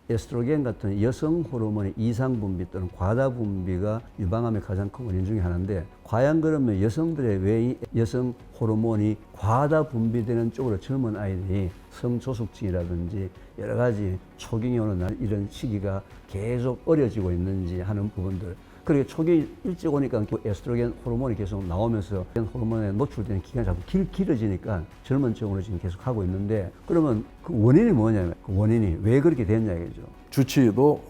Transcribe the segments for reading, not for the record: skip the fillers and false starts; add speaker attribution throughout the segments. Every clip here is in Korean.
Speaker 1: 에스트로겐 같은 여성 호르몬의 이상 분비 또는 과다 분비가 유방암의 가장 큰 원인 중에 하나인데, 과연 그러면 여성들의 왜 여성 호르몬이 과다 분비되는 쪽으로 젊은 아이들이 성조숙증이라든지 여러 가지 초경이 오는 날 이런 시기가 계속 어려지고 있는지 하는 부분들. 그리고 초기 일찍 오니까 에스트로겐 호르몬이 계속 나오면서 호르몬에 노출되는 기간이 자꾸 길어지니까 젊은 층으로 지금 계속 하고 있는데, 그러면 그 원인이 뭐냐면, 그 원인이 왜 그렇게 됐냐 이거죠.
Speaker 2: 주치의도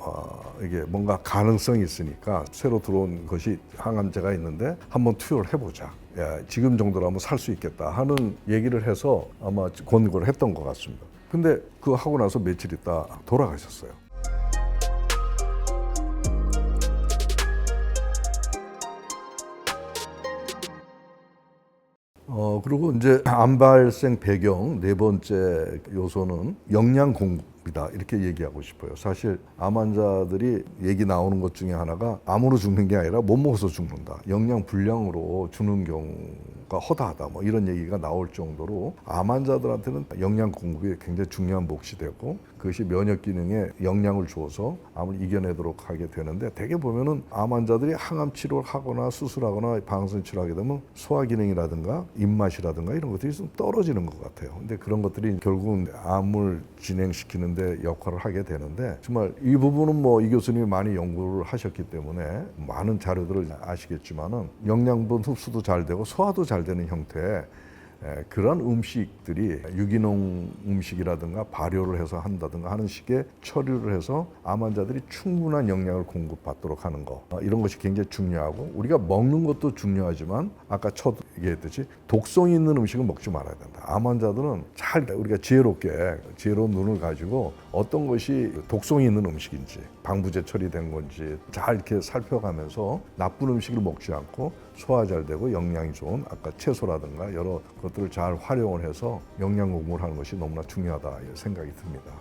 Speaker 2: 이게 뭔가 가능성이 있으니까 새로 들어온 것이 항암제가 있는데 한번 투여를 해보자. 야, 지금 정도라면 살 수 있겠다 하는 얘기를 해서 아마 권고를 했던 것 같습니다. 근데 그거 하고 나서 며칠 있다 돌아가셨어요. 그리고 이제 암 발생 배경 네 번째 요소는 영양 공급이다 이렇게 얘기하고 싶어요. 사실 암 환자들이 얘기 나오는 것 중에 하나가 암으로 죽는 게 아니라 못 먹어서 죽는다, 영양 불량으로 죽는 경우가 허다하다, 뭐 이런 얘기가 나올 정도로 암 환자들한테는 영양 공급이 굉장히 중요한 몫이 되고, 그것이 면역 기능에 영향을 주어서 암을 이겨내도록 하게 되는데, 대개 보면은 암 환자들이 항암 치료를 하거나 수술하거나 방사선 치료하게 되면 소화 기능이라든가 입맛이라든가 이런 것들이 좀 떨어지는 것 같아요. 근데 그런 것들이 결국은 암을 진행시키는데 역할을 하게 되는데, 정말 이 부분은 뭐 이 교수님이 많이 연구를 하셨기 때문에 많은 자료들을 아시겠지만은 영양분 흡수도 잘 되고 소화도 잘 되는 형태의 그런 음식들이 유기농 음식이라든가 발효를 해서 한다든가 하는 식의 처리를 해서 암 환자들이 충분한 영양을 공급받도록 하는 거, 이런 것이 굉장히 중요하고, 우리가 먹는 것도 중요하지만 아까 첫 얘기했듯이 독성이 있는 음식은 먹지 말아야 된다. 암 환자들은 잘 우리가 지혜로운 눈을 가지고 어떤 것이 독성이 있는 음식인지, 방부제 처리된 건지 잘 이렇게 살펴가면서 나쁜 음식을 먹지 않고 소화 잘 되고 영양이 좋은 아까 채소라든가 여러 것들을 잘 활용을 해서 영양 공급을 하는 것이 너무나 중요하다 생각이 듭니다.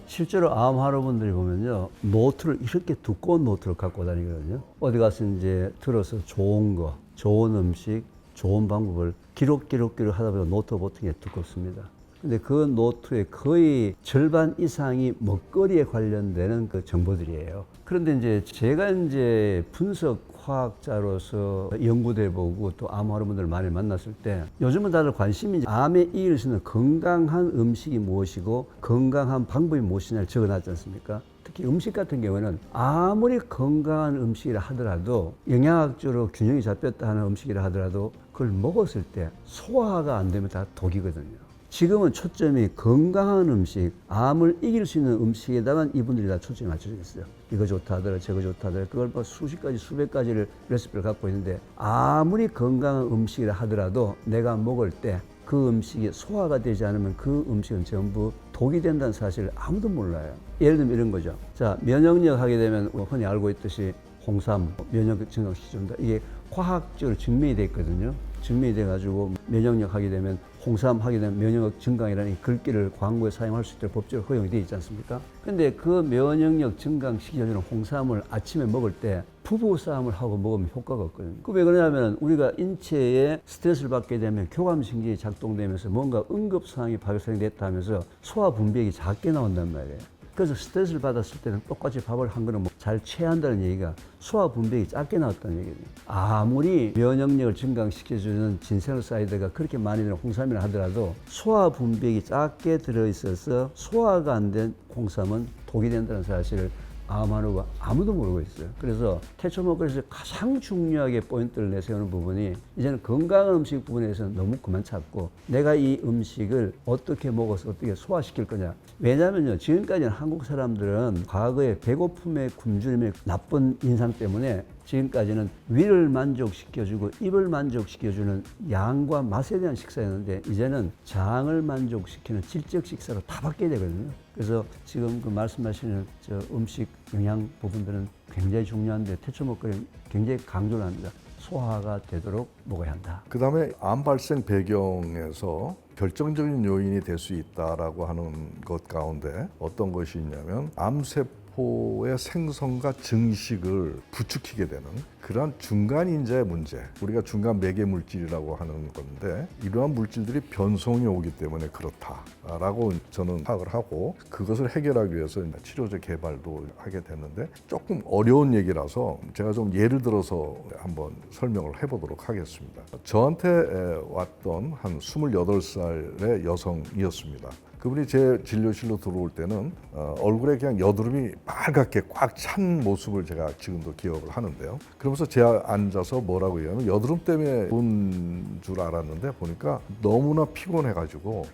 Speaker 1: 실제로 암 환우분들이 보면요, 노트를 이렇게 두꺼운 노트를 갖고 다니거든요. 어디 가서 이제 들어서 좋은 거, 좋은 음식, 좋은 방법을 기록 하다 보면 노트 보통에 두껍습니다. 근데 그 노트의 거의 절반 이상이 먹거리에 관련되는 그 정보들이에요. 그런데 이제 제가 이제 분석 화학자로서 연구돼 보고 또 암 환우분들을 많이 만났을 때, 요즘은 다들 관심이 암에 이길 수 있는 건강한 음식이 무엇이고 건강한 방법이 무엇이냐를 적어놨지 않습니까? 특히 음식 같은 경우는 아무리 건강한 음식이라 하더라도, 영양학적으로 균형이 잡혔다 하는 음식이라 하더라도 그걸 먹었을 때 소화가 안 되면 다 독이거든요. 지금은 초점이 건강한 음식, 암을 이길 수 있는 음식에다가 이분들이 다 초점이 맞춰져 있어요. 이거 좋다 하더라, 저거 좋다 하더라, 그걸 뭐 수십 가지, 수백 가지를 레시피를 갖고 있는데, 아무리 건강한 음식이라 하더라도 내가 먹을 때 그 음식이 소화가 되지 않으면 그 음식은 전부 독이 된다는 사실을 아무도 몰라요. 예를 들면 이런 거죠. 자, 면역력 하게 되면 흔히 알고 있듯이 홍삼, 면역력 증강시켜준다. 이게 과학적으로 증명이 돼 있거든요. 증명이 돼가지고 면역력 하게 되면, 홍삼 하게 되면 면역력 증강이라는 글귀를 광고에 사용할 수 있도록 법적으로 허용이 되어 있지 않습니까? 근데 그 면역력 증강시켜주는 홍삼을 아침에 먹을 때 부부싸움을 하고 먹으면 효과가 없거든요. 그 왜 그러냐면, 우리가 인체에 스트레스를 받게 되면 교감신경이 작동되면서 뭔가 응급상황이 발생됐다 하면서 소화 분비액이 작게 나온단 말이에요. 그래서 스트레스를 받았을 때는 똑같이 밥을 한 그릇 잘 취해야 한다는 얘기가 소화 분비액이 작게 나왔다는 얘기예요. 아무리 면역력을 증강시켜주는 진세노사이드가 그렇게 많이 드는 홍삼이라 하더라도 소화 분비액이 작게 들어있어서 소화가 안 된 홍삼은 독이 된다는 사실을 암 환우가 아무도 모르고 있어요. 그래서 태초 먹거리에서 가장 중요하게 포인트를 내세우는 부분이, 이제는 건강한 음식 부분에서는 너무 그만 찾고 내가 이 음식을 어떻게 먹어서 어떻게 소화시킬 거냐. 왜냐면요, 지금까지는 한국 사람들은 과거에 배고픔의 굶주림의 나쁜 인상 때문에 지금까지는 위를 만족시켜주고 입을 만족시켜주는 양과 맛에 대한 식사였는데, 이제는 장을 만족시키는 질적 식사로 다 바뀌어야 되거든요. 그래서 지금 그 말씀하시는 음식 영양 부분들은 굉장히 중요한데, 태초 먹거리는 굉장히 강조를 합니다. 소화가 되도록 먹어야 한다.
Speaker 2: 그 다음에 암 발생 배경에서 결정적인 요인이 될 수 있다라고 하는 것 가운데 어떤 것이 있냐면, 암세포 세포의 생성과 증식을 부추기게 되는 그러한 중간 인자의 문제, 우리가 중간 매개 물질이라고 하는 건데 이러한 물질들이 변성이 오기 때문에 그렇다라고 저는 파악을 하고 그것을 해결하기 위해서 치료제 개발도 하게 됐는데 조금 어려운 얘기라서 제가 좀 예를 들어서 한번 설명을 해보도록 하겠습니다. 저한테 왔던 한 28살의 여성이었습니다. 그분이 제 진료실로 들어올 때는 얼굴에 그냥 여드름이 빨갛게 꽉 찬 모습을 제가 지금도 기억을 하는데요. 그러면서 제가 앉아서 뭐라고 얘기하면 여드름 때문에 온 줄 알았는데 보니까 너무나 피곤해가지고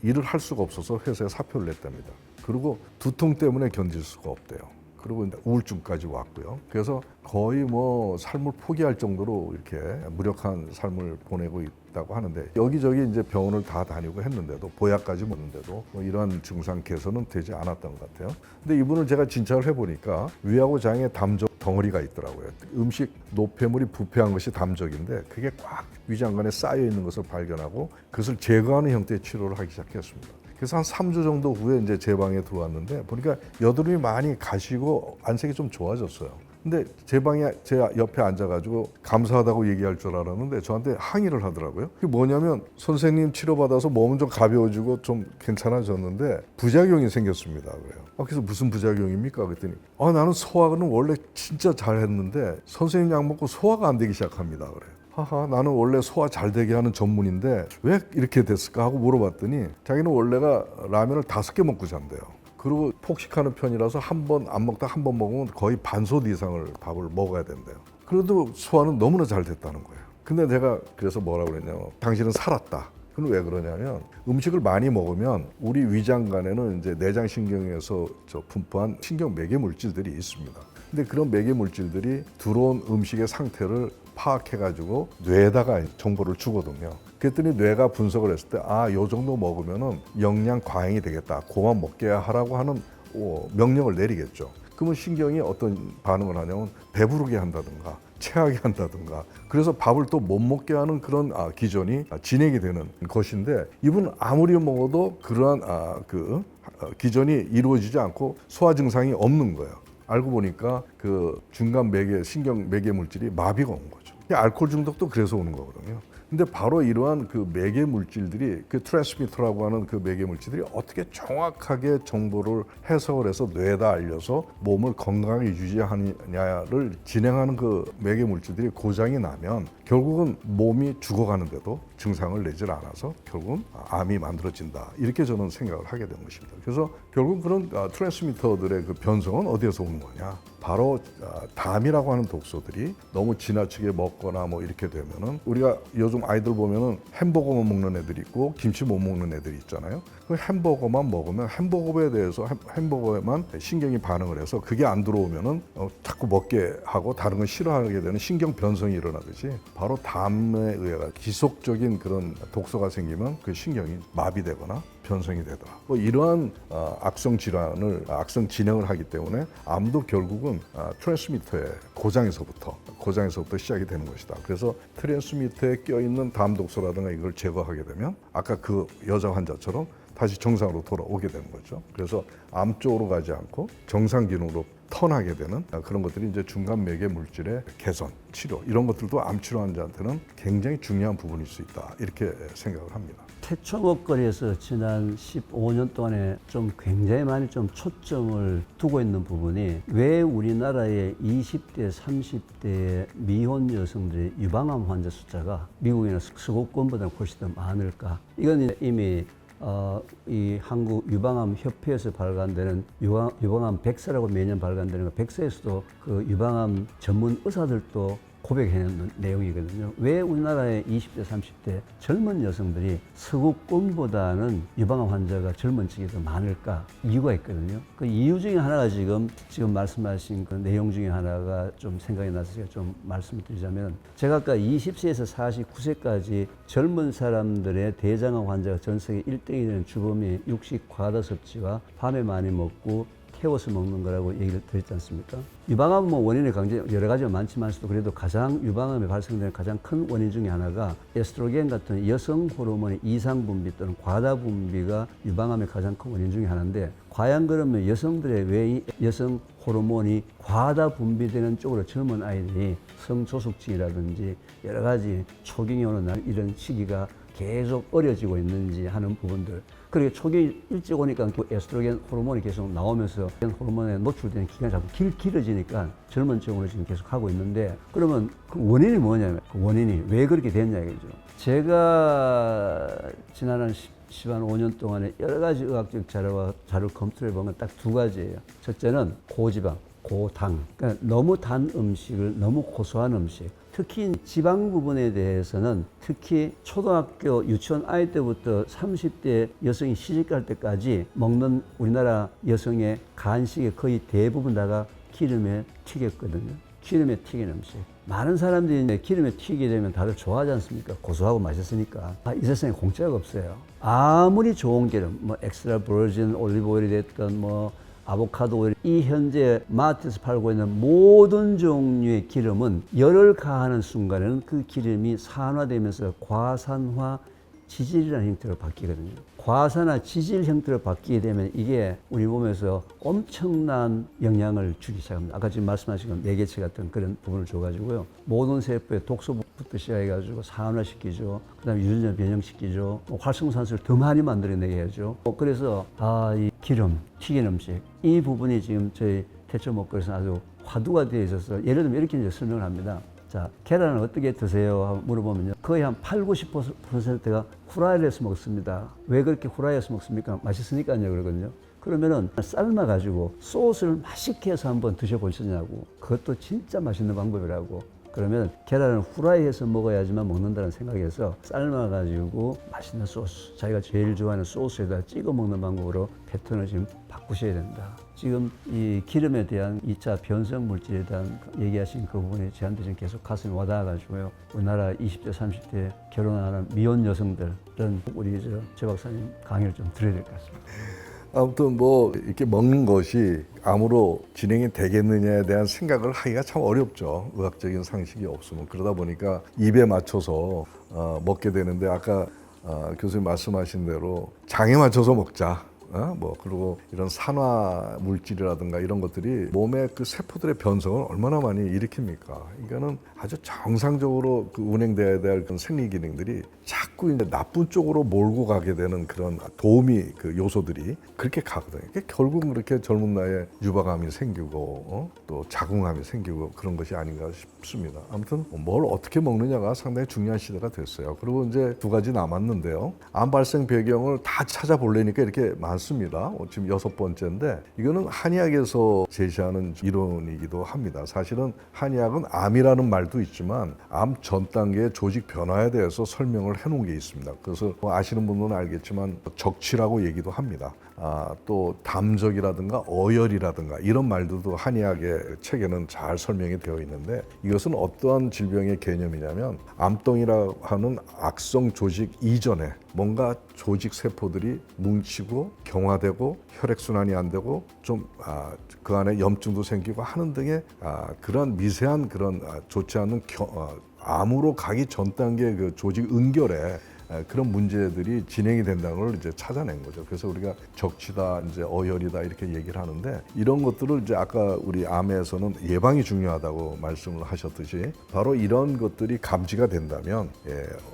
Speaker 2: 일을 할 수가 없어서 회사에 사표를 냈답니다. 그리고 두통 때문에 견딜 수가 없대요. 그리고 우울증까지 왔고요. 그래서 거의 뭐 삶을 포기할 정도로 이렇게 무력한 삶을 보내고 있다고 하는데 여기저기 이제 병원을 다 다니고 했는데도 보약까지 먹는데도 뭐 이러한 증상 개선은 되지 않았던 것 같아요. 근데 이분을 제가 진찰을 해보니까 위하고 장에 담적 덩어리가 있더라고요. 음식 노폐물이 부패한 것이 담적인데 그게 꽉 위장관에 쌓여 있는 것을 발견하고 그것을 제거하는 형태의 치료를 하기 시작했습니다. 그래서 한 3주 정도 후에 이제 제 방에 들어왔는데 보니까 여드름이 많이 가시고 안색이 좀 좋아졌어요. 근데 제 방에 제 옆에 앉아가지고 감사하다고 얘기할 줄 알았는데 저한테 항의를 하더라고요. 그게 뭐냐면 선생님 치료받아서 몸은 좀 가벼워지고 좀 괜찮아졌는데 부작용이 생겼습니다. 그래요. 그래서 무슨 부작용입니까? 그랬더니 나는 소화는 원래 진짜 잘했는데 선생님 약 먹고 소화가 안 되기 시작합니다. 그래요. 하하, 나는 원래 소화 잘 되게 하는 전문인데 왜 이렇게 됐을까 하고 물어봤더니 자기는 원래가 라면을 5개 먹고 잔대요. 그리고 폭식하는 편이라서 한 번 안 먹다 한 번 먹으면 거의 반솥 이상을 밥을 먹어야 된대요. 그래도 소화는 너무나 잘 됐다는 거예요. 근데 내가 그래서 뭐라고 그랬냐면 당신은 살았다. 그건 왜 그러냐면 음식을 많이 먹으면 우리 위장관에는 이제 내장신경에서 분포한 신경 매개 물질들이 있습니다. 근데 그런 매개 물질들이 들어온 음식의 상태를 파악해가지고 뇌에다가 정보를 주거든요. 그랬더니 뇌가 분석을 했을 때 요 정도 먹으면은 영양 과잉이 되겠다. 그만 먹게 하라고 하는 명령을 내리겠죠. 그러면 신경이 어떤 반응을 하냐면 배부르게 한다든가 체하게 한다든가 그래서 밥을 또 못 먹게 하는 그런 기전이 진행이 되는 것인데 이분은 아무리 먹어도 그러한 기전이 이루어지지 않고 소화 증상이 없는 거예요. 알고 보니까 그 중간 매개 신경 매개 물질이 마비가 온 거죠. 알코올 중독도 그래서 오는 거거든요. 근데 바로 이러한 그 매개 물질들이 그 트랜스미터라고 하는 그 매개 물질들이 어떻게 정확하게 정보를 해석을 해서 뇌에다 알려서 몸을 건강하게 유지하느냐를 진행하는 그 매개 물질들이 고장이 나면 결국은 몸이 죽어가는데도 증상을 내질 않아서 결국은 암이 만들어진다. 이렇게 저는 생각을 하게 된 것입니다. 그래서 결국 그런 트랜스미터들의 그 변성은 어디에서 오는 거냐? 바로 담이라고 하는 독소들이 너무 지나치게 먹거나 뭐 이렇게 되면은 우리가 요즘 아이들 보면은 햄버거만 먹는 애들이 있고 김치 못 먹는 애들이 있잖아요. 그 햄버거만 먹으면 햄버거에 대해서 햄버거에만 신경이 반응을 해서 그게 안 들어오면은 자꾸 먹게 하고 다른 건 싫어하게 되는 신경 변성이 일어나듯이 바로 담에 의해 지속적인 그런 독소가 생기면 그 신경이 마비되거나 변성이 되더라. 뭐 이러한 악성 질환을 악성 진행을 하기 때문에 암도 결국은 트랜스미터의 고장에서부터 시작이 되는 것이다. 그래서 트랜스미터에 껴있는 담 독소라든가 이걸 제거하게 되면 아까 그 여자 환자처럼 다시 정상으로 돌아오게 되는 거죠. 그래서 암 쪽으로 가지 않고 정상 기능으로 턴하게 되는 그런 것들이 이제 중간 매개 물질의 개선, 치료 이런 것들도 암 치료 환자한테는 굉장히 중요한 부분일 수 있다. 이렇게 생각을 합니다.
Speaker 1: 태초목걸이에서 지난 15년 동안에 좀 굉장히 많이 좀 초점을 두고 있는 부분이 왜 우리나라의 20대, 30대 미혼 여성들의 유방암 환자 숫자가 미국이나 서구권보다 훨씬 더 많을까? 이건 이미 이 한국 유방암 협회에서 발간되는 유방암 100사라고 매년 발간되는 거 100사에서도 그 유방암 전문 의사들도 고백해내는 내용이거든요. 왜 우리나라의 20대, 30대 젊은 여성들이 서구권보다는 유방암 환자가 젊은 층이 더 많을까? 이유가 있거든요. 그 이유 중에 하나가 지금 말씀하신 그 내용 중에 하나가 좀 생각이 나서 제가 좀 말씀을 드리자면 제가 아까 20세에서 49세까지 젊은 사람들의 대장암 환자가 전 세계 1등이 되는 주범이 육식 과다 섭취와 밤에 많이 먹고 태워서 먹는 거라고 얘기를 드렸지 않습니까? 유방암 뭐 원인의 강제 여러 가지가 많지만서도 그래도 가장 유방암이 발생되는 가장 큰 원인 중에 하나가 에스트로겐 같은 여성 호르몬의 이상 분비 또는 과다 분비가 유방암의 가장 큰 원인 중에 하나인데, 과연 그러면 여성들의 왜 이 여성 호르몬이 과다 분비되는 쪽으로 젊은 아이들이 성조숙증이라든지 여러 가지 초경이 오는 날 이런 시기가 계속 어려지고 있는지 하는 부분들. 그리고 초기 일찍 오니까 그 에스트로겐 호르몬이 계속 나오면서 호르몬에 노출되는 기간이 자꾸 길어지니까 젊은 층으로 지금 계속 하고 있는데, 그러면 그 원인이 뭐냐면, 그 원인이 왜 그렇게 됐냐 이거죠. 제가 지난 한 15년 동안에 여러 가지 의학적 자료를 검토해 보면 딱 두 가지예요. 첫째는 고지방, 고당. 그러니까 너무 단 음식을, 너무 고소한 음식. 특히 지방 부분에 대해서는 특히 초등학교 유치원 아이 때부터 30대 여성이 시집갈 때까지 먹는 우리나라 여성의 간식의 거의 대부분 다가 기름에 튀겼거든요. 기름에 튀긴 음식. 많은 사람들이 이제 기름에 튀게 되면 다들 좋아하지 않습니까? 고소하고 맛있으니까. 이 세상에 공짜가 없어요. 아무리 좋은 기름, 뭐 엑스트라 버진 올리브 오일이 됐던 뭐 아보카도 오일, 이 현재 마트에서 팔고 있는 모든 종류의 기름은 열을 가하는 순간에는 그 기름이 산화되면서 과산화 지질이라는 형태로 바뀌거든요. 과산화 지질 형태로 바뀌게 되면 이게 우리 몸에서 엄청난 영향을 주기 시작합니다. 아까 지금 말씀하신 건 매개체 같은 그런 부분을 줘가지고요. 모든 세포에 독소부터 시작해가지고 산화시키죠. 그 다음에 유전자 변형시키죠. 활성산소를 더 많이 만들어내게 하죠. 그래서 이 기름, 튀긴 음식, 이 부분이 지금 저희 대처 먹거리에서 아주 화두가 되어 있어서, 예를 들면 이렇게 이제 설명을 합니다. 자, 계란을 어떻게 드세요? 하고 물어보면요. 거의 한 80~90%가 후라이를 해서 먹습니다. 왜 그렇게 후라이해서 먹습니까? 맛있으니까요. 그러거든요. 그러면은 삶아가지고 소스를 맛있게 해서 한번 드셔보셨냐고. 그것도 진짜 맛있는 방법이라고. 그러면 계란을 후라이해서 먹어야지만 먹는다는 생각에서 삶아가지고 맛있는 소스, 자기가 제일 좋아하는 소스에다 찍어 먹는 방법으로 패턴을 지금 바꾸셔야 된다. 지금 이 기름에 대한 2차 변성 물질에 대한 얘기하신 그 부분이 저한테 지금 계속 가슴이 와닿아가지고요. 우리나라 20대, 30대 결혼하는 미혼 여성들은 우리 제 박사님 강의를 좀 들어야 될 것 같습니다.
Speaker 2: 아무튼 뭐 이렇게 먹는 것이 암으로 진행이 되겠느냐에 대한 생각을 하기가 참 어렵죠. 의학적인 상식이 없으면. 그러다 보니까 입에 맞춰서 먹게 되는데, 아까 교수님 말씀하신 대로 장에 맞춰서 먹자. 그리고 이런 산화 물질이라든가 이런 것들이 몸의 그 세포들의 변성을 얼마나 많이 일으킵니까? 이거는 아주 정상적으로 그 운행돼야 될 그런 생리 기능들이 자꾸 이제 나쁜 쪽으로 몰고 가게 되는 그런 도움이 그 요소들이 그렇게 가거든요. 결국 그렇게 젊은 나이에 유방암이 생기고 또 자궁암이 생기고 그런 것이 아닌가 싶습니다. 아무튼 뭘 어떻게 먹느냐가 상당히 중요한 시대가 됐어요. 그리고 이제 두 가지 남았는데요. 암 발생 배경을 다 찾아보려니까 이렇게 많습니다. 지금 6번째인데, 이거는 한의학에서 제시하는 이론이기도 합니다. 사실은 한의학은 암이라는 말도 있지만 암 전 단계의 조직 변화에 대해서 설명을 해놓은 게 있습니다. 그래서 아시는 분들은 알겠지만 적치라고 얘기도 합니다. 또 담적이라든가 어열이라든가 이런 말들도 한의학의 책에는 잘 설명이 되어 있는데, 이것은 어떠한 질병의 개념이냐면 암덩이라고 하는 악성 조직 이전에 뭔가 조직 세포들이 뭉치고 경화되고 혈액순환이 안 되고 좀 그 안에 염증도 생기고 하는 등의 그런 미세한 그런 좋지 않은 암으로 가기 전 단계 그 조직 응결에 그런 문제들이 진행이 된다는 걸 이제 찾아낸 거죠. 그래서 우리가 적치다, 이제 어혈이다 이렇게 얘기를 하는데, 이런 것들을 이제 아까 우리 암에서는 예방이 중요하다고 말씀을 하셨듯이 바로 이런 것들이 감지가 된다면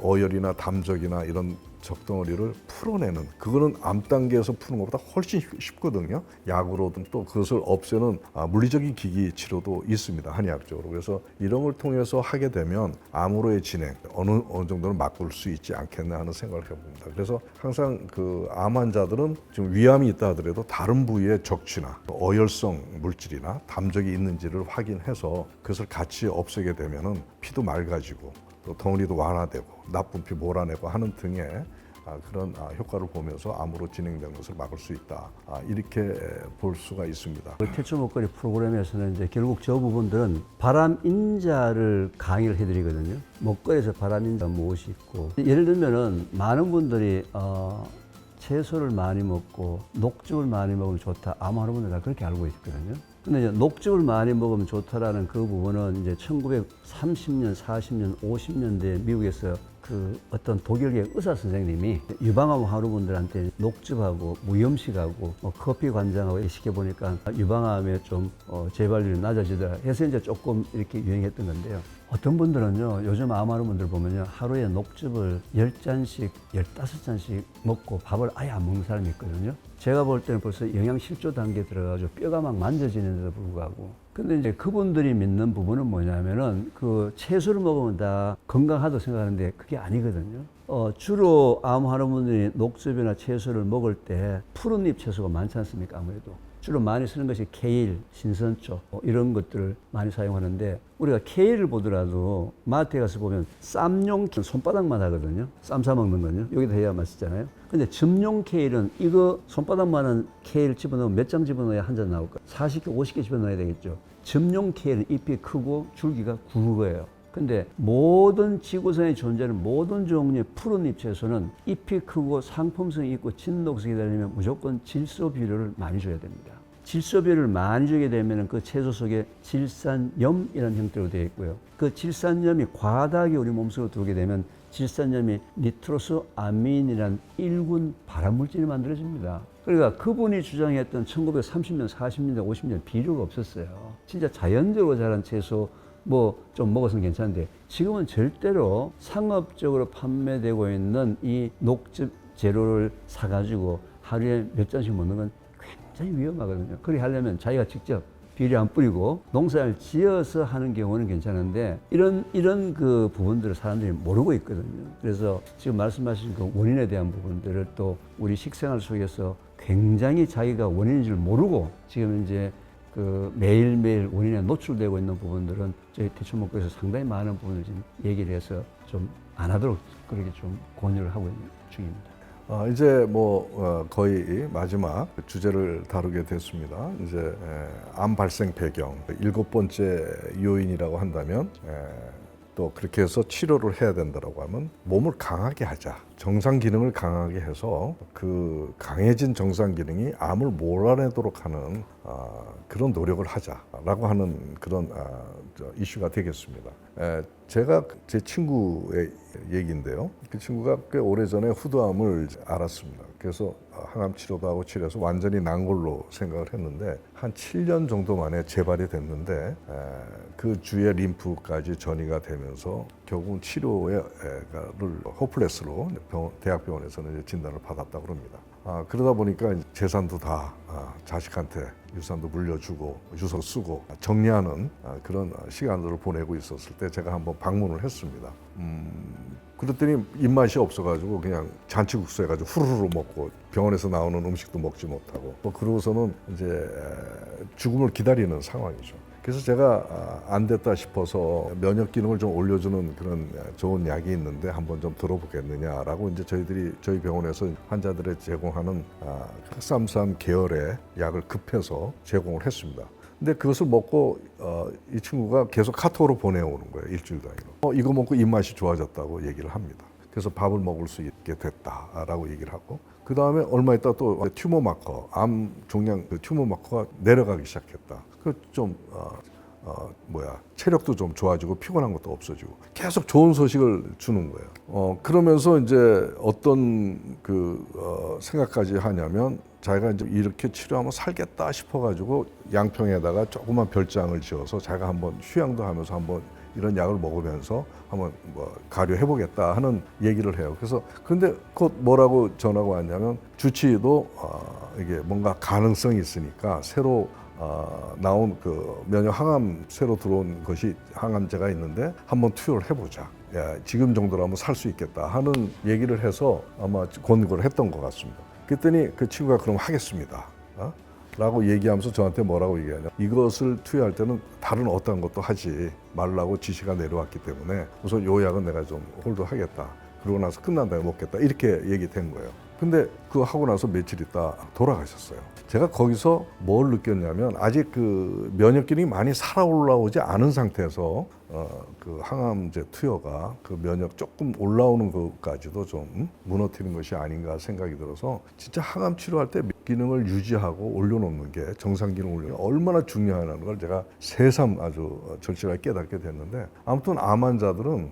Speaker 2: 어혈이나 담적이나 이런 적덩어리를 풀어내는, 그거는 암 단계에서 푸는 것보다 훨씬 쉽거든요. 약으로든 또 그것을 없애는 물리적인 기기 치료도 있습니다, 한의학적으로. 그래서 이런 걸 통해서 하게 되면 암으로의 진행 어느 정도는 막을 수 있지 않겠나 하는 생각을 해봅니다. 그래서 항상 그 암 환자들은 지금 위암이 있다 하더라도 다른 부위에 적치나 어혈성 물질이나 담적이 있는지를 확인해서 그것을 같이 없애게 되면은 피도 맑아지고 또 덩어리도 완화되고 나쁜 피 몰아내고 하는 등의 그런 효과를 보면서 암으로 진행되는 것을 막을 수 있다. 이렇게 볼 수가 있습니다.
Speaker 1: 태초 먹거리 프로그램에서는 이제 결국 저 부분들은 발암인자를 강의를 해드리거든요. 먹거리에서 발암인자 무엇이 있고, 예를 들면은 많은 분들이 채소를 많이 먹고 녹즙을 많이 먹으면 좋다. 암 환우분들 다 그렇게 알고 있거든요. 근데 이제 녹즙을 많이 먹으면 좋다라는 그 부분은 이제 1930년, 40년, 50년대 미국에서 그 어떤 독일계 의사 선생님이 유방암 환우분들한테 녹즙하고 무염식하고 뭐 커피 관장하고 시켜보니까 유방암에 좀 재발률이 낮아지더라 해서 이제 조금 이렇게 유행했던 건데요. 어떤 분들은요, 요즘 암 환우분들 보면요, 하루에 녹즙을 10잔씩, 15잔씩 먹고 밥을 아예 안 먹는 사람이 있거든요. 제가 볼 때는 벌써 영양실조 단계에 들어가가지고 뼈가 막 만져지는데도 불구하고. 근데 이제 그분들이 믿는 부분은 뭐냐면은 그 채소를 먹으면 다 건강하다고 생각하는데 그게 아니거든요. 주로 암 환우분들이 녹즙이나 채소를 먹을 때 푸른 잎 채소가 많지 않습니까? 아무래도. 주로 많이 쓰는 것이 케일, 신선초 이런 것들을 많이 사용하는데 우리가 케일을 보더라도 마트에 가서 보면 쌈용 손바닥만 하거든요. 쌈 싸 먹는 거요. 여기다 해야 맛있잖아요. 근데 즙용 케일은 이거 손바닥만한 케일 집어넣으면 몇 장 집어넣어야 한 잔 나올까? 40개, 50개 집어넣어야 되겠죠. 즙용 케일은 잎이 크고 줄기가 굵어요. 근데 모든 지구상에 존재하는 모든 종류의 푸른 잎 채소는 잎이 크고 상품성이 있고 진녹성이 되려면 무조건 질소 비료를 많이 줘야 됩니다. 질소 비료를 많이 주게 되면 그 채소 속에 질산염이라는 형태로 되어 있고요. 그 질산염이 과다하게 우리 몸속으로 들어오게 되면 질산염이 니트로스 아민이라는 1군 발암물질이 만들어집니다. 그러니까 그분이 주장했던 1930년, 40년대, 50년 비료가 없었어요. 진짜 자연적으로 자란 채소 뭐 좀 먹었으면 괜찮은데 지금은 절대로 상업적으로 판매되고 있는 이 녹즙 재료를 사가지고 하루에 몇 잔씩 먹는 건 굉장히 위험하거든요. 그렇게 하려면 자기가 직접 비료 안 뿌리고 농사를 지어서 하는 경우는 괜찮은데 이런 그 부분들을 사람들이 모르고 있거든요. 그래서 지금 말씀하신 그 원인에 대한 부분들을 또 우리 식생활 속에서 굉장히 자기가 원인인 줄 모르고 지금 이제 그 매일매일 원인에 노출되고 있는 부분들은 저희 대추목교에서 상당히 많은 부분을 지금 얘기를 해서 좀 안 하도록 그렇게 좀 권유를 하고 있는 중입니다.
Speaker 2: 이제 거의 마지막 주제를 다루게 됐습니다. 이제 암 발생 배경 7번째 요인이라고 한다면 또 그렇게 해서 치료를 해야 된다고 하면 몸을 강하게 하자. 정상 기능을 강하게 해서 그 강해진 정상 기능이 암을 몰아내도록 하는 그런 노력을 하자라고 하는 그런 이슈가 되겠습니다. 제가 제 친구의 얘기인데요. 그 친구가 꽤 오래전에 후두암을 알았습니다. 그래서 항암 치료도 하고 치료해서 완전히 난 걸로 생각을 했는데 한 7년 정도 만에 재발이 됐는데 그 주의 림프까지 전이가 되면서 결국은 치료를 호플레스로 대학병원에서는 이제 진단을 받았다고 그럽니다. 그러다 보니까 재산도 다 자식한테 유산도 물려주고 유서 쓰고 정리하는 그런 시간들을 보내고 있었을 때 제가 한번 방문을 했습니다. 그랬더니 입맛이 없어가지고 그냥 잔치국수 해가지고 후루루 먹고 병원에서 나오는 음식도 먹지 못하고 그러고서는 이제 죽음을 기다리는 상황이죠. 그래서 제가 안 됐다 싶어서 면역 기능을 좀 올려주는 그런 좋은 약이 있는데 한번 좀 들어보겠느냐라고 이제 저희 병원에서 환자들에 제공하는 흑삼삼 계열의 약을 급해서 제공을 했습니다. 근데 그것을 먹고 이 친구가 계속 카톡으로 보내오는 거예요. 일주일 단위로. 이거 먹고 입맛이 좋아졌다고 얘기를 합니다. 그래서 밥을 먹을 수 있게 됐다라고 얘기를 하고 그 다음에 얼마 있다 또 튜머 마커, 암 종양 튜머 마커가 내려가기 시작했다. 좀 체력도 좀 좋아지고 피곤한 것도 없어지고 계속 좋은 소식을 주는 거예요. 그러면서 이제 어떤 생각까지 하냐면 자기가 이제 이렇게 치료하면 살겠다 싶어가지고 양평에다가 조그만 별장을 지어서 자기가 한번 휴양도 하면서 한번 이런 약을 먹으면서 한번 가려해보겠다 하는 얘기를 해요. 그래서 근데 곧 뭐라고 전화가 왔냐면 주치의도 이게 뭔가 가능성이 있으니까 새로 나온 그 면역 항암 새로 들어온 것이 항암제가 있는데 한번 투여를 해보자. 지금 정도라면 살 수 있겠다 하는 얘기를 해서 아마 권고를 했던 것 같습니다. 그랬더니 그 친구가 그럼 하겠습니다. 라고 얘기하면서 저한테 뭐라고 얘기하냐. 이것을 투여할 때는 다른 어떤 것도 하지 말라고 지시가 내려왔기 때문에 우선 요 약은 내가 좀 홀드하겠다. 그러고 나서 끝난 다음에 먹겠다. 이렇게 얘기된 거예요. 근데 그거 하고 나서 며칠 있다 돌아가셨어요. 제가 거기서 뭘 느꼈냐면 아직 그 면역 기능이 많이 살아 올라오지 않은 상태에서 그 항암제 투여가 그 면역 조금 올라오는 것까지도 좀 무너뜨리는 것이 아닌가 생각이 들어서 진짜 항암 치료할 때 기능을 유지하고 올려놓는 게 정상 기능을 올려놓는 게 얼마나 중요하다는 걸 제가 새삼 아주 절실하게 깨닫게 됐는데 아무튼 암 환자들은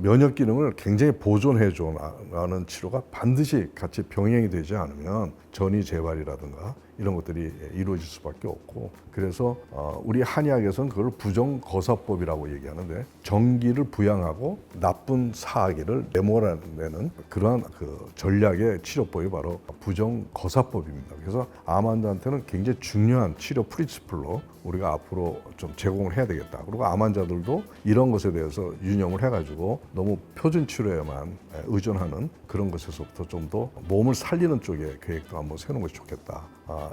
Speaker 2: 면역 기능을 굉장히 보존해 줘라는 치료가 반드시 같이 병행이 되지 않으면 전이 재발이라든가 이런 것들이 이루어질 수밖에 없고 그래서 우리 한의학에서는 그걸 부정거사법이라고 얘기하는데 정기를 부양하고 나쁜 사아기를 내몰아내는 그러한 그 전략의 치료법이 바로 부정거사법입니다. 그래서 암 환자한테는 굉장히 중요한 치료 프린시플로 우리가 앞으로 좀 제공을 해야 되겠다. 그리고 암 환자들도 이런 것에 대해서 유념을 해가지고 너무 표준 치료에만 의존하는 그런 것에서부터 좀 더 몸을 살리는 쪽의 계획도 한번 세우는 것이 좋겠다.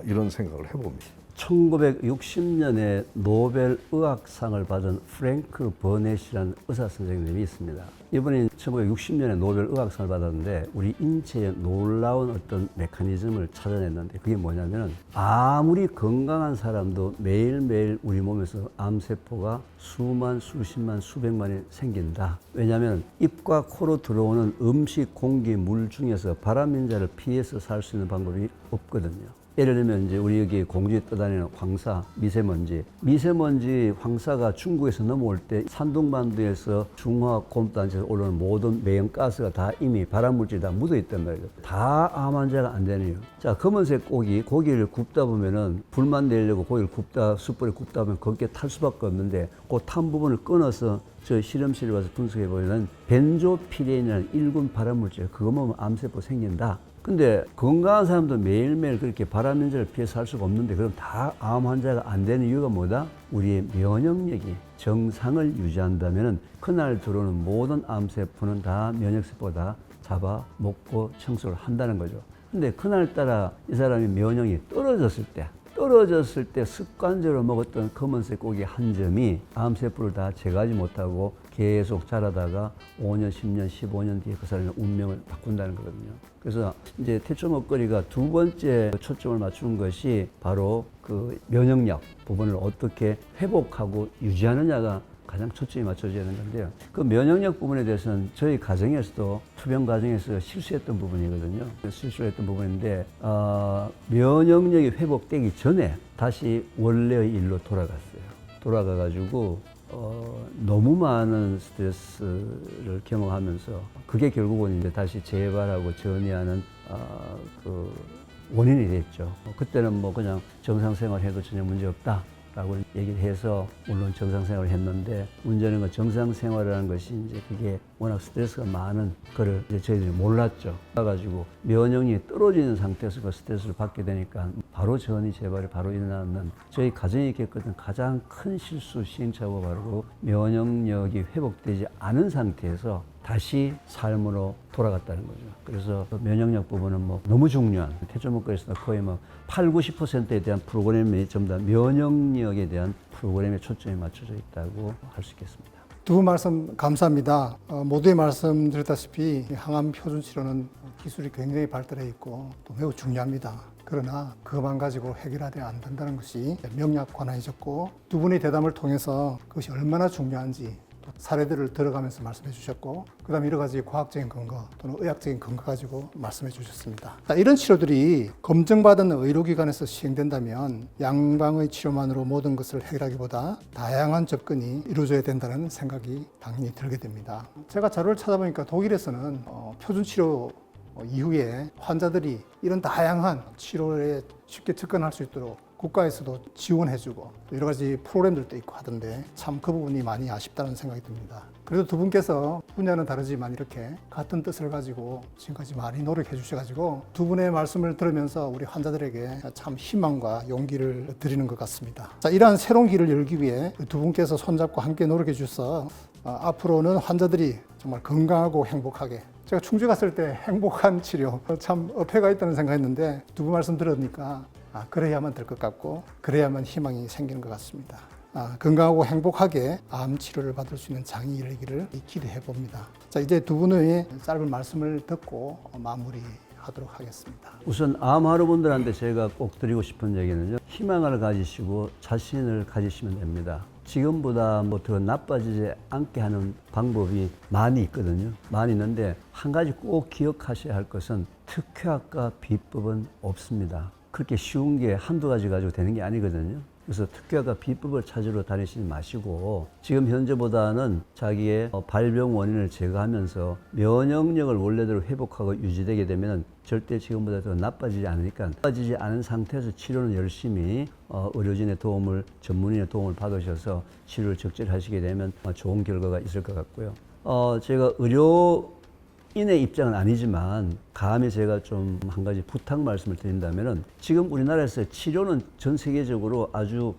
Speaker 2: 이런 생각을 해봅니다.
Speaker 1: 1960년에 노벨 의학상을 받은 프랭크 버넷이라는 의사 선생님이 있습니다. 이분이 1960년에 노벨 의학상을 받았는데 우리 인체의 놀라운 어떤 메커니즘을 찾아냈는데 그게 뭐냐면은 아무리 건강한 사람도 매일매일 우리 몸에서 암세포가 수만, 수십만, 수백만이 생긴다. 왜냐하면 입과 코로 들어오는 음식, 공기, 물 중에서 발암인자를 피해서 살 수 있는 방법이 없거든요. 예를 들면 이제 우리 여기 공주에 떠다니는 황사, 미세먼지 황사가 중국에서 넘어올 때 산둥반도에서 중화학 곰단지에서 올라오는 모든 매연가스가 다 이미 발암물질이 다 묻어 있단 말이에요. 다 암 환자가 안 되네요. 자, 검은색 고기를 굽다 보면은 불만 내려고 고기를 숯불에 굽다 보면 거기에 탈 수밖에 없는데 그 탄 부분을 끊어서 저 실험실에 와서 분석해 보면은 벤조피렌이라는 1군 발암물질 그거 먹으면 암세포 생긴다. 근데 건강한 사람도 매일매일 그렇게 발암인자를 피해서 살 수가 없는데 그럼 다 암 환자가 안 되는 이유가 뭐다? 우리의 면역력이 정상을 유지한다면 그날 들어오는 모든 암세포는 다 면역세포가 다 잡아먹고 청소를 한다는 거죠. 근데 그날따라 이 사람이 면역이 떨어졌을 때 습관적으로 먹었던 검은색 고기 한 점이 암세포를 다 제거하지 못하고 계속 자라다가 5년, 10년, 15년 뒤에 그 사람의 운명을 바꾼다는 거거든요. 그래서 이제 태초 먹거리가 두 번째 초점을 맞춘 것이 바로 그 면역력 부분을 어떻게 회복하고 유지하느냐가 가장 초점이 맞춰져야 되는 건데요. 그 면역력 부분에 대해서는 저희 가정에서도 투병 과정에서 실수했던 부분이거든요. 실수했던 부분인데 면역력이 회복되기 전에 다시 원래의 일로 돌아가가지고 너무 많은 스트레스를 경험하면서 그게 결국은 이제 다시 재발하고 전이하는 그 원인이 됐죠. 그때는 뭐 그냥 정상생활해도 전혀 문제 없다. 라고 얘기를 해서 물론 정상생활을 했는데 문제는 그 정상생활이라는 것이 이제 그게 워낙 스트레스가 많은 거를 이제 저희들이 몰랐죠. 그래가지고 면역력이 떨어지는 상태에서 그 스트레스를 받게 되니까 바로 전이 재발이 바로 일어나는 저희 가정이 겪었던 가장 큰 실수 시행착오가 바로 면역력이 회복되지 않은 상태에서 다시 삶으로 돌아갔다는 거죠. 그래서 그 면역력 부분은 뭐 너무 중요한 태초목걸에서도 거의 뭐 80~90%에 대한 프로그램이 전부 다 면역력에 대한 프로그램에 초점이 맞춰져 있다고 할 수 있겠습니다.
Speaker 3: 두 분 말씀 감사합니다. 모두의 말씀 드렸다시피 항암 표준 치료는 기술이 굉장히 발달해 있고 또 매우 중요합니다. 그러나 그것만 가지고 해결하되 안 된다는 것이 명약 관한이셨고 두 분의 대담을 통해서 그것이 얼마나 중요한지 또 사례들을 들어가면서 말씀해 주셨고 그다음에 여러 가지 과학적인 근거 또는 의학적인 근거 가지고 말씀해 주셨습니다. 이런 치료들이 검증받은 의료기관에서 시행된다면 양방의 치료만으로 모든 것을 해결하기보다 다양한 접근이 이루어져야 된다는 생각이 당연히 들게 됩니다. 제가 자료를 찾아보니까 독일에서는 표준치료 이후에 환자들이 이런 다양한 치료에 쉽게 접근할 수 있도록 국가에서도 지원해주고 또 여러 가지 프로그램들도 있고 하던데 참 그 부분이 많이 아쉽다는 생각이 듭니다. 그래도 두 분께서 분야는 다르지만 이렇게 같은 뜻을 가지고 지금까지 많이 노력해 주셔가지고 두 분의 말씀을 들으면서 우리 환자들에게 참 희망과 용기를 드리는 것 같습니다. 자, 이러한 새로운 길을 열기 위해 두 분께서 손잡고 함께 노력해 주셔서 앞으로는 환자들이 정말 건강하고 행복하게 제가 충주 갔을 때 행복한 치료 참 어폐가 있다는 생각했는데 두 분 말씀 들으니까 그래야만 될 것 같고 그래야만 희망이 생기는 것 같습니다. 건강하고 행복하게 암 치료를 받을 수 있는 장이 이르기를 기대해 봅니다. 자, 이제 두 분의 짧은 말씀을 듣고 마무리하도록 하도록 하겠습니다.
Speaker 1: 우선 암 환우분들한테 제가 꼭 드리고 싶은 얘기는요. 희망을 가지시고 자신을 가지시면 됩니다. 지금보다 뭐 더 나빠지지 않게 하는 방법이 많이 있거든요. 많이 있는데 한 가지 꼭 기억하셔야 할 것은 특효약과 비법은 없습니다. 그렇게 쉬운 게 한두 가지 가지고 되는 게 아니거든요. 그래서 특효약과 비법을 찾으러 다니시지 마시고 지금 현재보다는 자기의 발병 원인을 제거하면서 면역력을 원래대로 회복하고 유지되게 되면 절대 지금보다 더 나빠지지 않으니까 나빠지지 않은 상태에서 치료는 열심히 의료진의 도움을 전문의의 도움을 받으셔서 치료를 적절히 하시게 되면 좋은 결과가 있을 것 같고요. 제가 의료인의 입장은 아니지만 감히 제가 좀 한 가지 부탁 말씀을 드린다면은 지금 우리나라에서 치료는 전 세계적으로 아주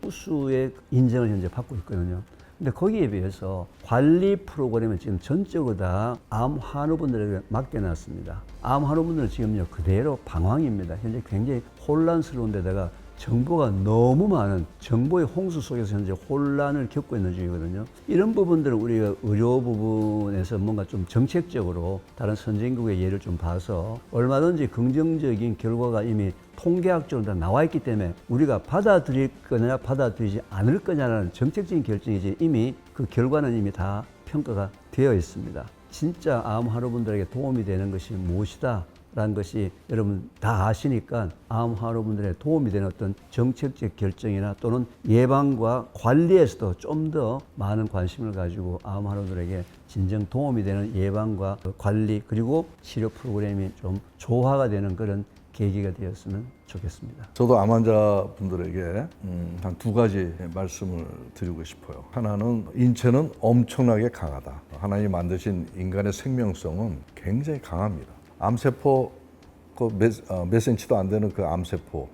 Speaker 1: 우수의 인정을 현재 받고 있거든요. 근데 거기에 비해서 관리 프로그램은 지금 전적으로 다 암 환우분들에게 맡겨놨습니다. 암 환우분들은 지금요 그대로 방황입니다. 현재 굉장히 혼란스러운 데다가 정보가 너무 많은 정보의 홍수 속에서 현재 혼란을 겪고 있는 중이거든요. 이런 부분들을 우리가 의료 부분에서 뭔가 좀 정책적으로 다른 선진국의 예를 좀 봐서 얼마든지 긍정적인 결과가 이미 통계학적으로 다 나와 있기 때문에 우리가 받아들일 거냐 받아들이지 않을 거냐라는 정책적인 결정이지 이미 그 결과는 이미 다 평가가 되어 있습니다. 진짜 암 환우분들에게 도움이 되는 것이 무엇이다 라는 것이 여러분 다 아시니까 암 환우분들의 도움이 되는 어떤 정책적 결정이나 또는 예방과 관리에서도 좀 더 많은 관심을 가지고 암 환우들에게 진정 도움이 되는 예방과 관리 그리고 치료 프로그램이 좀 조화가 되는 그런 계기가 되었으면 좋겠습니다.
Speaker 2: 저도 암 환자분들에게 한 두 가지 말씀을 드리고 싶어요. 하나는 인체는 엄청나게 강하다. 하나님 만드신 인간의 생명성은 굉장히 강합니다. 암세포 몇 센치도 안 되는 그 암세포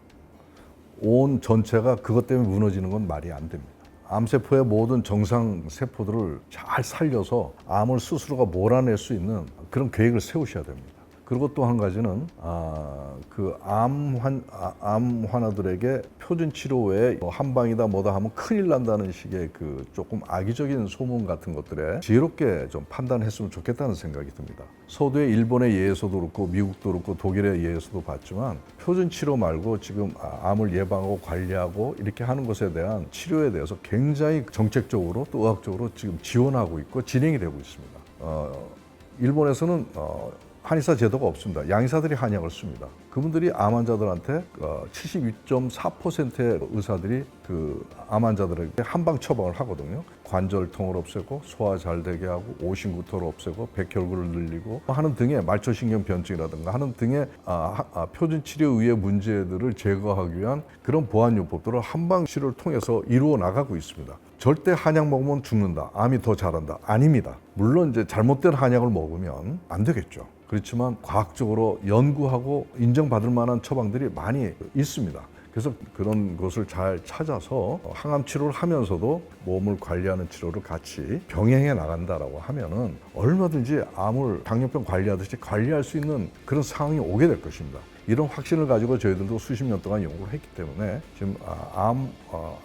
Speaker 2: 온 전체가 그것 때문에 무너지는 건 말이 안 됩니다. 암세포의 모든 정상 세포들을 잘 살려서 암을 스스로가 몰아낼 수 있는 그런 계획을 세우셔야 됩니다. 그리고 또 한 가지는 그 암 환자들에게 표준 치료 외에 한방이다 뭐다 하면 큰일 난다는 식의 그 조금 악의적인 소문 같은 것들에 지혜롭게 좀 판단했으면 좋겠다는 생각이 듭니다. 서두에 일본의 예에서도 그렇고 미국도 그렇고 독일의 예에서도 봤지만 표준 치료 말고 지금 암을 예방하고 관리하고 이렇게 하는 것에 대한 치료에 대해서 굉장히 정책적으로 또 의학적으로 지금 지원하고 있고 진행이 되고 있습니다. 일본에서는 한의사 제도가 없습니다. 양의사들이 한약을 씁니다. 그분들이 암 환자들한테 72.4%의 의사들이 그 암 환자들에게 한방 처방을 하거든요. 관절통을 없애고 소화 잘 되게 하고 오심구토를 없애고 백혈구를 늘리고 하는 등의 말초신경 변증이라든가 하는 등의 표준 치료 의의 문제들을 제거하기 위한 그런 보완요법들을 한방 치료를 통해서 이루어 나가고 있습니다. 절대 한약 먹으면 죽는다. 암이 더 잘한다. 아닙니다. 물론 이제 잘못된 한약을 먹으면 안 되겠죠. 그렇지만 과학적으로 연구하고 인정받을 만한 처방들이 많이 있습니다. 그래서 그런 것을 잘 찾아서 항암 치료를 하면서도 몸을 관리하는 치료를 같이 병행해 나간다라고 하면은 얼마든지 암을 당뇨병 관리하듯이 관리할 수 있는 그런 상황이 오게 될 것입니다. 이런 확신을 가지고 저희들도 수십 년 동안 연구를 했기 때문에 지금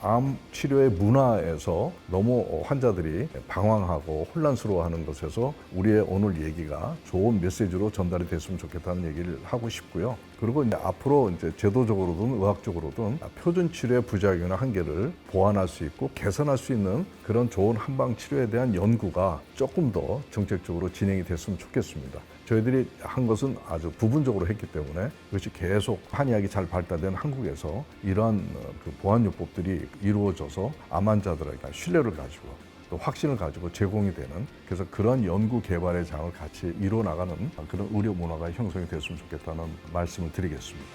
Speaker 2: 암 치료의 문화에서 너무 환자들이 방황하고 혼란스러워하는 것에서 우리의 오늘 얘기가 좋은 메시지로 전달이 됐으면 좋겠다는 얘기를 하고 싶고요. 그리고 이제 앞으로 이제 제도적으로든 의학적으로든 표준 치료의 부작용이나 한계를 보완할 수 있고 개선할 수 있는 그런 좋은 한방 치료에 대한 연구가 조금 더 정책적으로 진행이 됐으면 좋겠습니다. 저희들이 한 것은 아주 부분적으로 했기 때문에 그것이 계속 한의학이 잘 발달된 한국에서 이러한 그 보완요법들이 이루어져서 암 환자들에게 신뢰를 가지고 또 확신을 가지고 제공이 되는 그래서 그런 연구 개발의 장을 같이 이루어 나가는 그런 의료 문화가 형성이 됐으면 좋겠다는 말씀을 드리겠습니다.